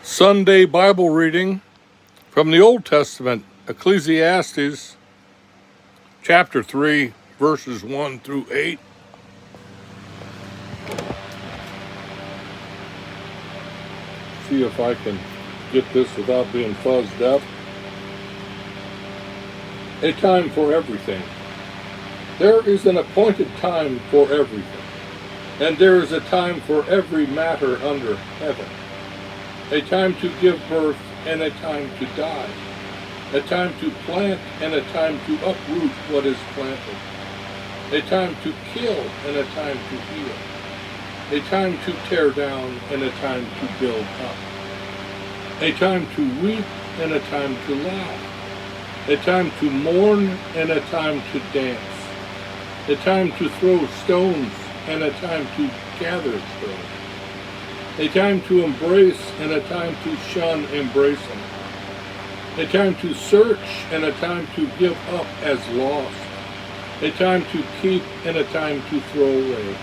Sunday Bible reading from the Old Testament, Ecclesiastes Chapter 3, verses 1 through 8. See if I can get this without being fuzzed up. A time for everything. There is an appointed time for everything, and there is a time for every matter under heaven. A time to give birth and a time to die. A time to plant and a time to uproot what is planted. A time to kill and a time to heal. A time to tear down and a time to build up. A time to weep and a time to laugh. A time to mourn and a time to dance. A time to throw stones and a time to gather stones. A time to embrace and a time to shun embracing. A time to search and a time to give up as lost. A time to keep and a time to throw away.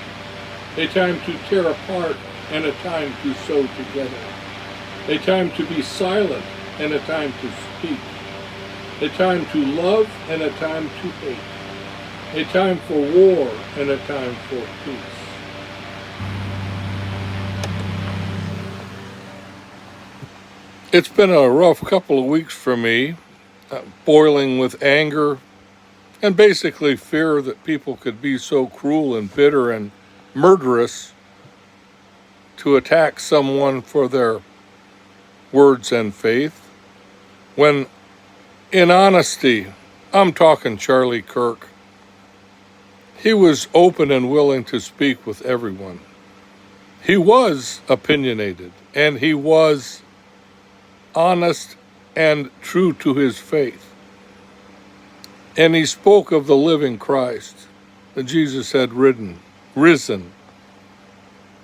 A time to tear apart and a time to sew together. A time to be silent and a time to speak. A time to love and a time to hate. A time for war and a time for peace. It's been a rough couple of weeks for me, boiling with anger and basically fear that people could be so cruel and bitter and murderous to attack someone for their words and faith, when in honesty, I'm talking Charlie Kirk, he was open and willing to speak with everyone. He was opinionated and he was honest and true to his faith. And he spoke of the living Christ, that Jesus had risen.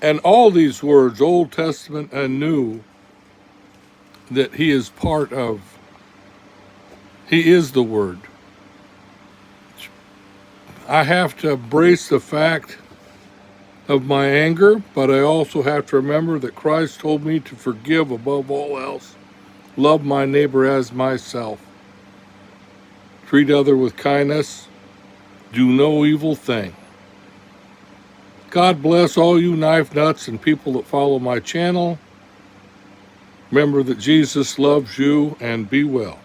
And all these words, Old Testament and New, that he is part of. He is the Word. I have to embrace the fact of my anger, but I also have to remember that Christ told me to forgive above all else. Love my neighbor as myself. Treat other with kindness. Do no evil thing. God bless all you knife nuts and people that follow my channel. Remember that Jesus loves you, and be well.